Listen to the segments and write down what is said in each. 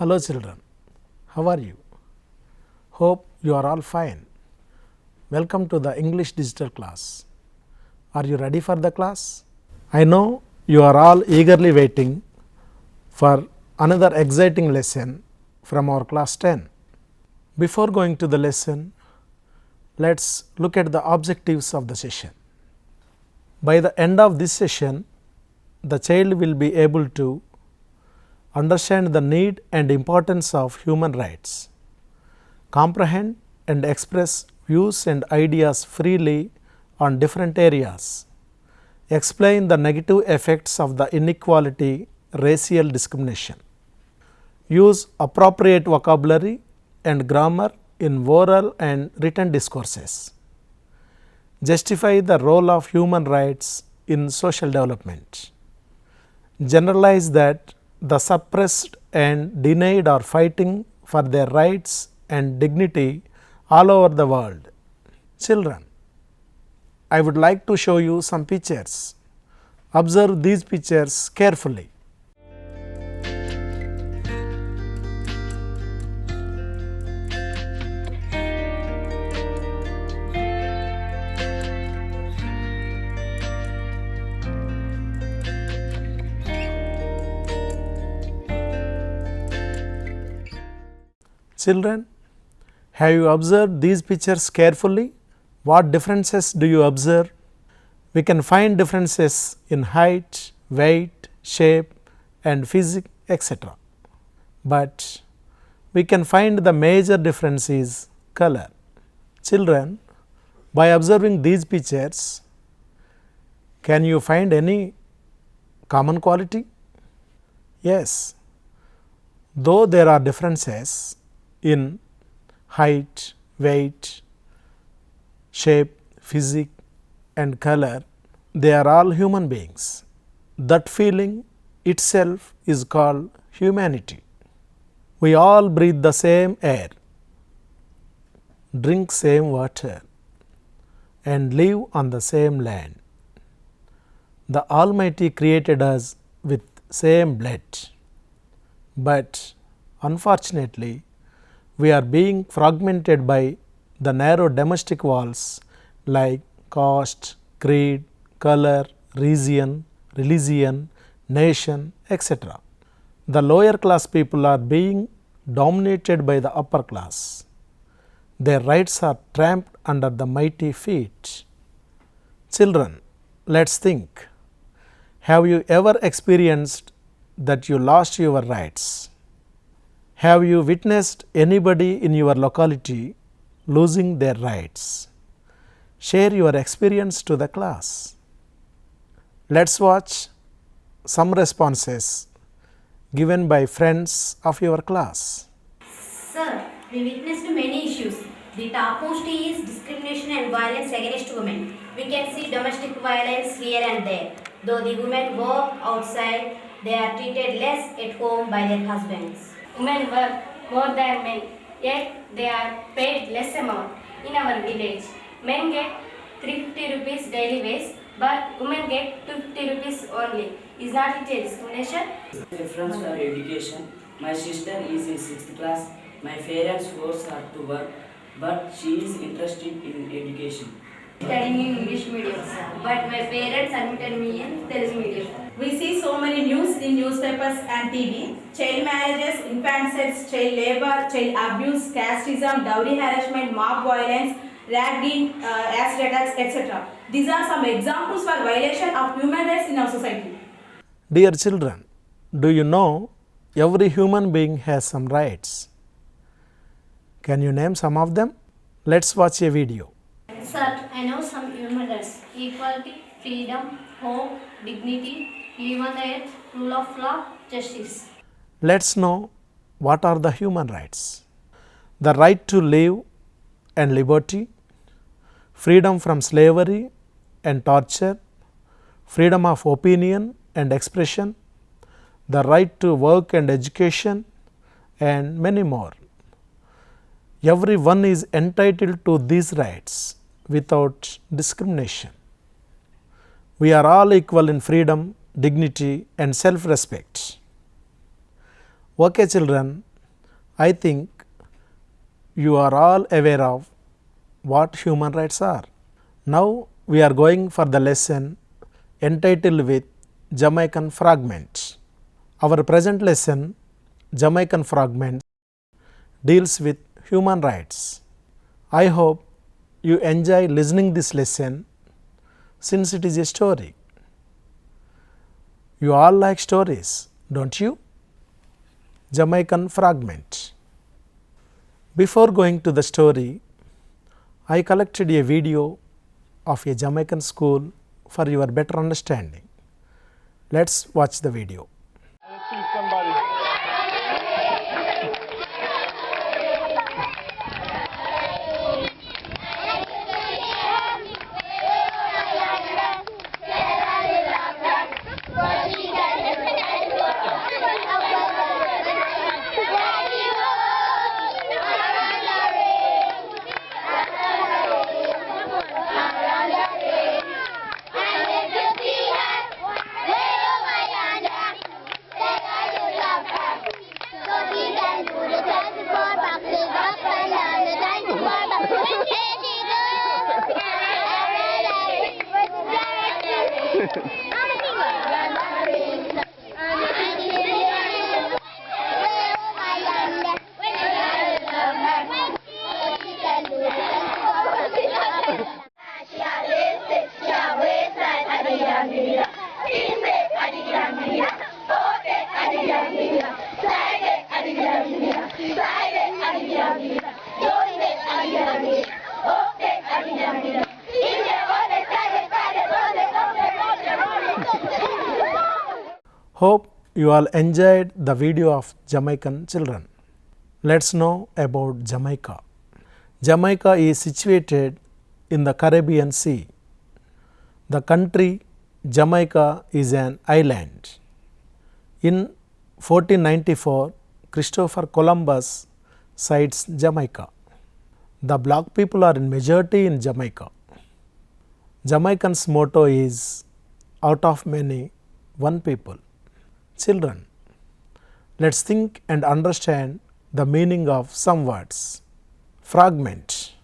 Hello children, how are you? Hope you are all fine. Welcome to the English digital class. Are you ready for the class? I know you are all eagerly waiting for another exciting lesson from our class 10. Before going to the lesson, let us look at the objectives of the session. By the end of this session, the child will be able to understand the need and importance of human rights, comprehend and express views and ideas freely on different areas, explain the negative effects of the inequality, racial discrimination, use appropriate vocabulary and grammar in oral and written discourses, justify the role of human rights in social development, generalize that the suppressed and denied are fighting for their rights and dignity all over the world. Children, I would like to show you some pictures. Observe these pictures carefully. Children, have you observed these pictures carefully? What differences do you observe? We can find differences in height, weight, shape and physique, etc. But we can find the major difference is color. Children, by observing these pictures, can you find any common quality? Yes, though there are differences in height, weight, shape, physique and color, they are all human beings. That feeling itself is called humanity. We all breathe the same air, drink same water and live on the same land. The Almighty created us with same blood, but unfortunately we are being fragmented by the narrow domestic walls like caste, creed, color, region, religion, nation, etc. The lower class people are being dominated by the upper class. Their rights are trampled under the mighty feet. Children, let us think. Have you ever experienced that you lost your rights? Have you witnessed anybody in your locality losing their rights? Share your experience to the class. Let us watch some responses given by friends of your class. Sir, we witnessed many issues. The topmost is discrimination and violence against women. We can see domestic violence here and there. Though the women work outside, they are treated less at home by their husbands. Women work more than men, yet they are paid less amount. In our village, men get 350 rupees daily wage, but women get 250 rupees only. Is not it a discrimination? Preference for education. My sister is in 6th class. My parents force her to work, but she is interested in education. Studying in English medium, but my parents admitted me in Telugu medium. We see so many news in newspapers and TV. Child marriages, infanticide, child labor, child abuse, casteism, dowry harassment, mob violence, ragging, acid attacks, etc. These are some examples for violation of human rights in our society. Dear children, do you know every human being has some rights? Can you name some of them? Let us watch a video. Sir, I know some human rights: equality, freedom, hope, dignity, live on the earth, rule of law, justice. Let us know what are the human rights. The right to live and liberty, freedom from slavery and torture, freedom of opinion and expression, the right to work and education and many more. Everyone is entitled to these rights without discrimination. We are all equal in freedom, dignity and self-respect. Okay children, I think you are all aware of what human rights are. Now we are going for the lesson entitled with Jamaican Fragments. Our present lesson, Jamaican Fragments, deals with human rights. I hope you enjoy listening this lesson since it is a story. You all like stories, don't you? Jamaican Fragment. Before going to the story, I collected a video of a Jamaican school for your better understanding. Let's watch the video. Hope you all enjoyed the video of Jamaican children. Let's know about Jamaica. Jamaica is situated in the Caribbean Sea. The country Jamaica is an island. In 1494, Christopher Columbus sights Jamaica. The black people are in majority in Jamaica. Jamaicans' motto is out of many, one people. Children, let's think and understand the meaning of some words. Fragment,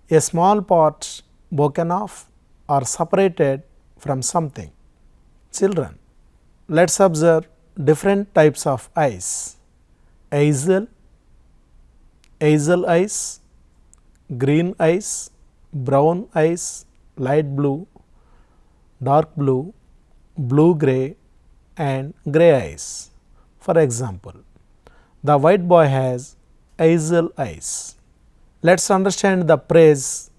a small part broken off or separated from something. Children, let's observe different types of eyes. Hazel, hazel eyes, green eyes, brown eyes, light blue, dark blue, blue gray, and gray eyes. For example, the white boy has hazel eyes. Let's understand the phrase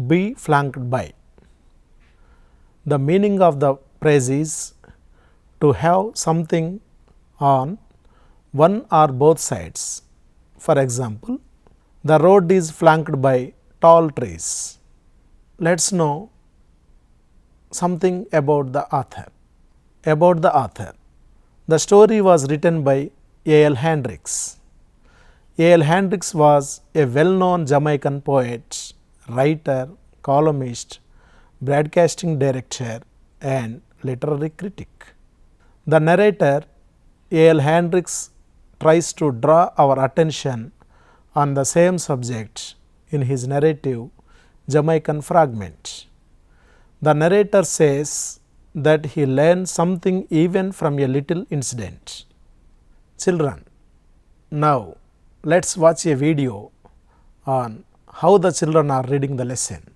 be flanked by. The meaning of the phrase is to have something on one or both sides. For example, the road is flanked by tall trees. Let's know something about the author. About the author. The story was written by A.L. Hendricks. A.L. Hendricks was a well-known Jamaican poet, writer, columnist, broadcasting director, and literary critic. The narrator, A.L. Hendricks, tries to draw our attention on the same subject in his narrative Jamaican Fragment. The narrator says that he learned something even from a little incident. Children, now let's watch a video on how the children are reading the lesson.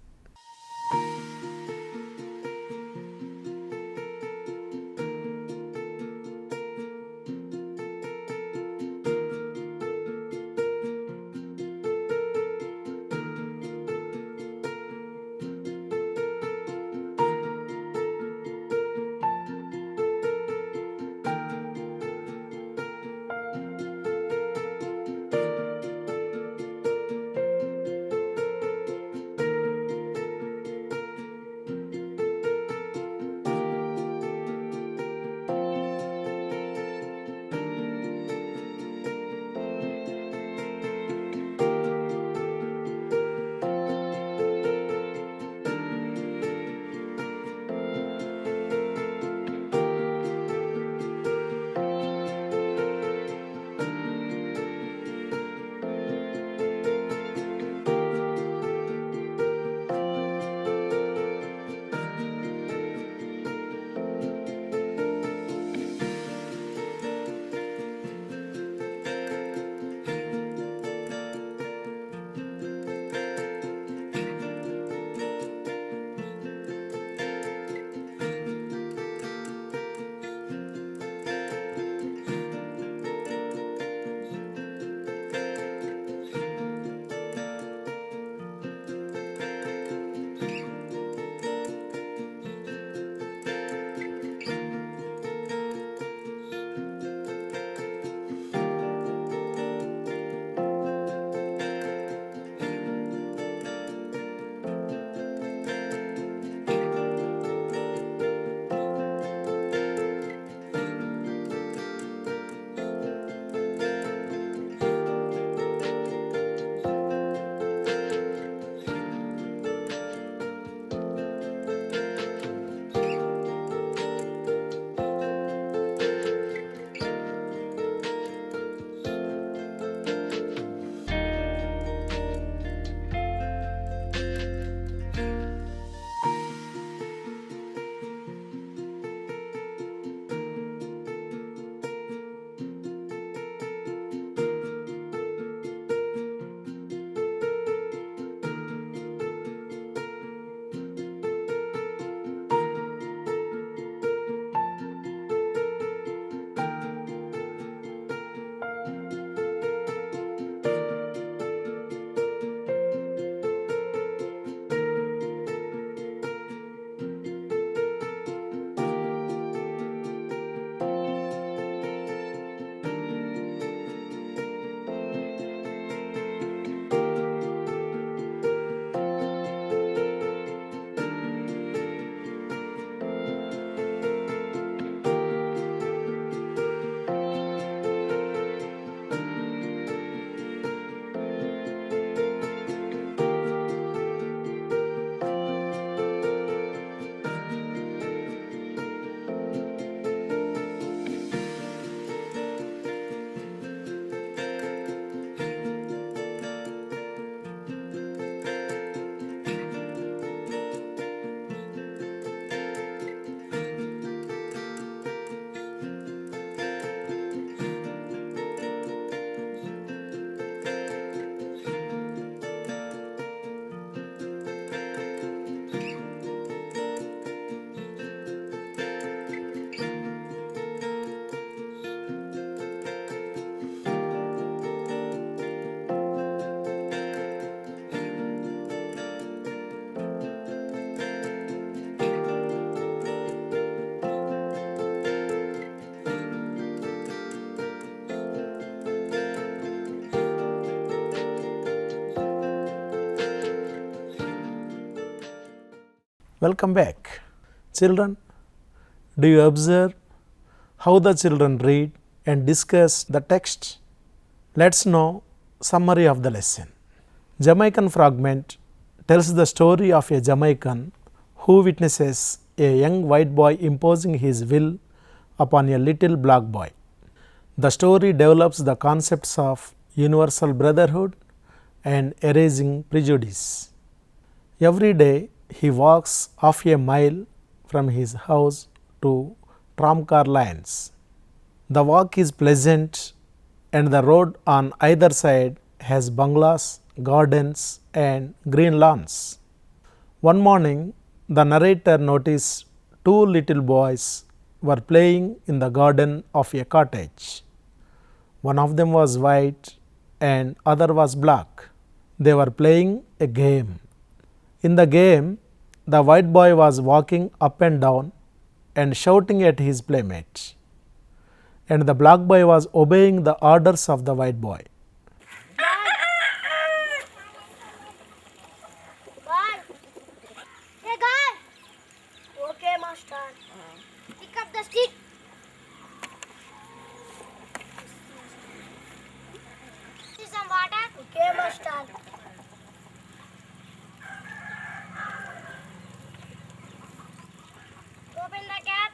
Welcome back. Children, do you observe how the children read and discuss the text? Let's know summary of the lesson. Jamaican fragment tells the story of a Jamaican who witnesses a young white boy imposing his will upon a little black boy. The story develops the concepts of universal brotherhood and erasing prejudice. Every day he walks half a mile from his house to tramcar lines. The walk is pleasant and the road on either side has bungalows, gardens and green lawns. One morning, the narrator noticed two little boys were playing in the garden of a cottage. One of them was white and other was black. They were playing a game. In the game, the white boy was walking up and down and shouting at his playmates, and the black boy was obeying the orders of the white boy. Guy. Hey guy. Okay, master. Pick up the stick. See some water? Okay, master. Open the cap.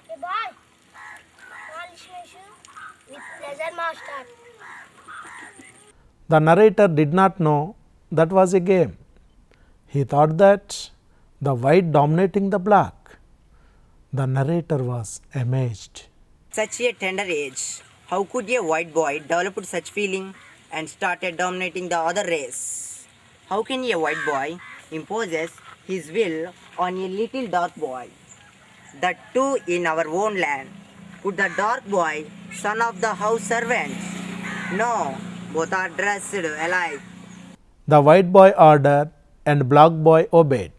Hey boy. Polish my shoe. With pleasure, master. The narrator did not know that was a game. He thought that the white dominating the black. The narrator was amazed. Such a tender age, how could a white boy develop such feeling and started dominating the other race? How can a white boy imposes his will on a little dark boy? That too in our own land. Could the dark boy, son of the house servant? No, both are dressed alike. The white boy ordered and black boy obeyed.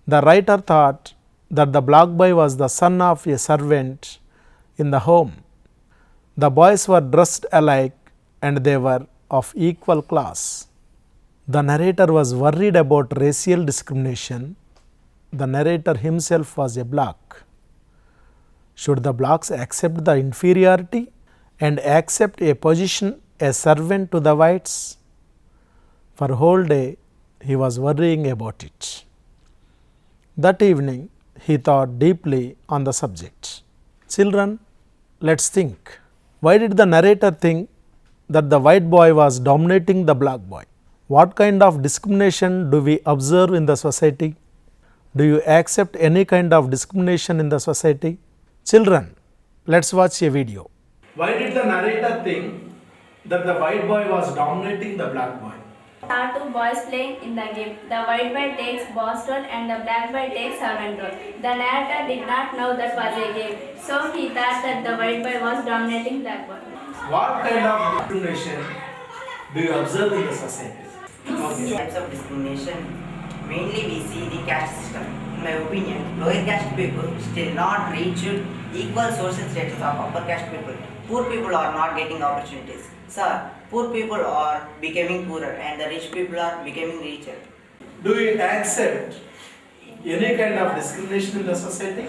The writer thought that the black boy was the son of a servant in the home. The boys were dressed alike and they were of equal class. The narrator was worried about racial discrimination. The narrator himself was a black. Should the blacks accept the inferiority and accept a position as servant to the whites? For a whole day he was worrying about it. That evening he thought deeply on the subject. Children, let's think. Why did the narrator think that the white boy was dominating the black boy? What kind of discrimination do we observe in the society? Do you accept any kind of discrimination in the society? Children, let's watch a video. Why did the narrator think that the white boy was dominating the black boy? There are two boys playing in the game. The white boy takes boss role and the black boy takes servant role. The narrator did not know that was a game, so he thought that the white boy was dominating black boy. What kind of discrimination do you observe in the society? Types of discrimination. Mainly we see the caste system. In my opinion, lower caste people still not reached equal social status of upper caste people. Poor people are not getting opportunities. Sir, poor people are becoming poorer and the rich people are becoming richer. Do you accept any kind of discrimination in the society?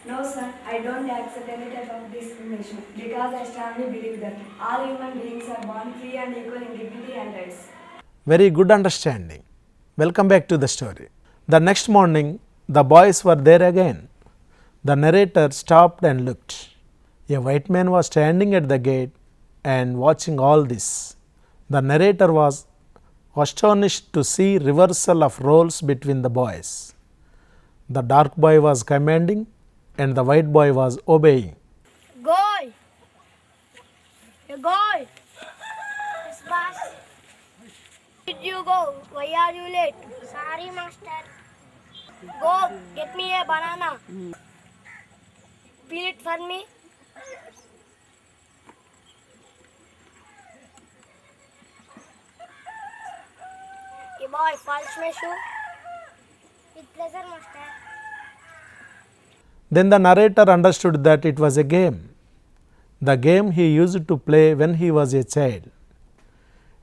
No sir, I don't accept any type of discrimination because I strongly believe that all human beings are born free and equal in dignity and rights. Very good understanding. Welcome back to the story. The next morning, the boys were there again. The narrator stopped and looked. A white man was standing at the gate and watching all this. The narrator was astonished to see reversal of roles between the boys. The dark boy was commanding and the white boy was obeying. Goy! Hey, Goy! Yes, boss. Where did you go? Why are you late? Sorry, master. Go, get me a banana. Peel it for me. Hey, boy, polish my shoe. With pleasure, master. Then the narrator understood that it was a game, the game he used to play when he was a child.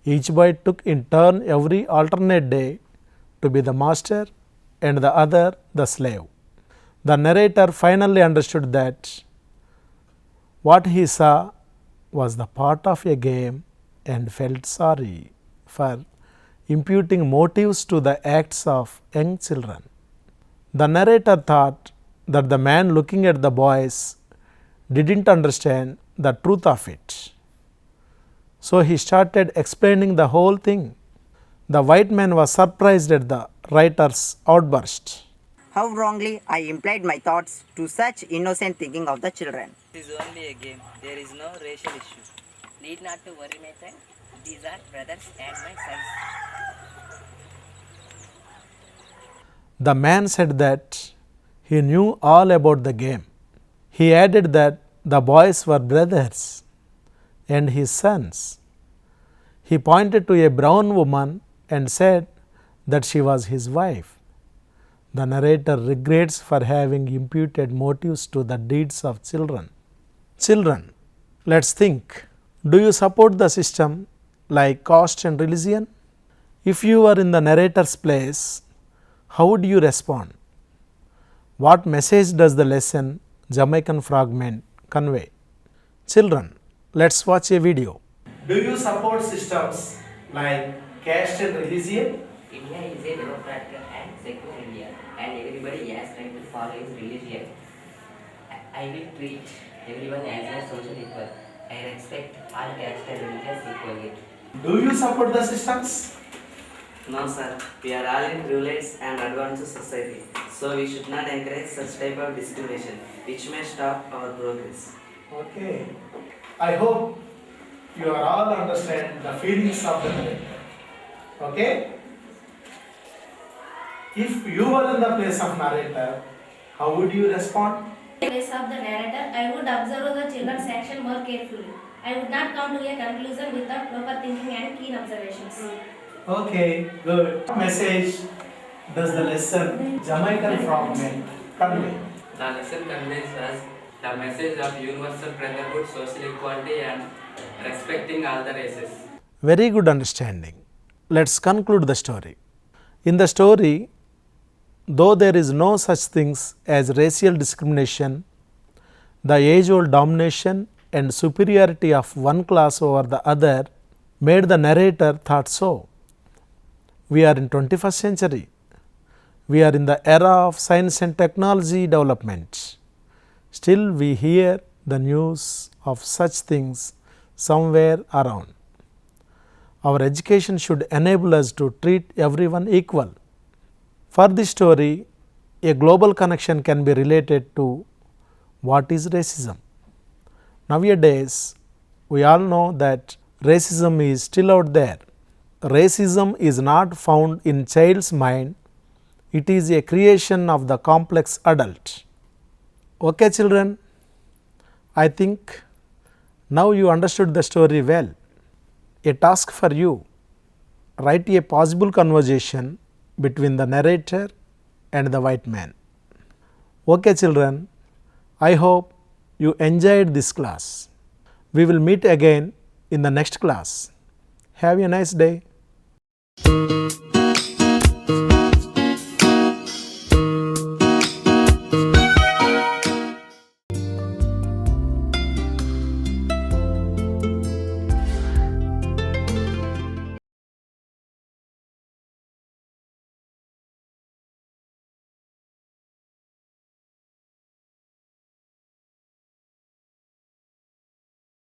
Each boy took in turn every alternate day to be the master and the other the slave. The narrator finally understood that what he saw was the part of a game and felt sorry for imputing motives to the acts of young children. The narrator thought that the man looking at the boys didn't understand the truth of it. So he started explaining the whole thing. The white man was surprised at the writer's outburst. How wrongly I implied my thoughts to such innocent thinking of the children. It is only a game. There is no racial issue. Need not to worry, my friend. These are brothers and my sons. The man said that he knew all about the game. He added that the boys were brothers and his sons. He pointed to a brown woman and said that she was his wife. The narrator regrets for having imputed motives to the deeds of children. Children, let's think. Do you support the system like caste and religion? If you were in the narrator's place, how would you respond? What message does the lesson Jamaican Fragment convey? Children, let's watch a video. Do you support systems like caste and religion? India is a democratic and secular India, and everybody has right to follow his religion. I will treat everyone as a social equal. I respect all caste and religions equally. Do you support the systems? No sir, we are all in privileged and advanced society, so we should not encourage such type of discrimination which may stop our progress. Okay. I hope you are all understand the feelings of the narrator. Okay? If you were in the place of narrator, how would you respond? In the place of the narrator, I would observe the children's action more carefully. I would not come to a conclusion without proper thinking and keen observations. Okay, good. What message does the lesson Jamaican Fragment convey? The lesson conveys us the message of universal brotherhood, social equality and respecting all the races. Very good understanding. Let's conclude the story. In the story, though there is no such things as racial discrimination, the age-old domination and superiority of one class over the other made the narrator thought so. We are in 21st century. We are in the era of science and technology development. Still we hear the news of such things somewhere around. Our education should enable us to treat everyone equal. For this story, a global connection can be related to what is racism. Nowadays, we all know that racism is still out there. Racism is not found in child's mind, it is a creation of the complex adult. Okay children, I think now you understood the story well. A task for you, write a possible conversation between the narrator and the white man. Okay children, I hope you enjoyed this class. We will meet again in the next class. Have a nice day.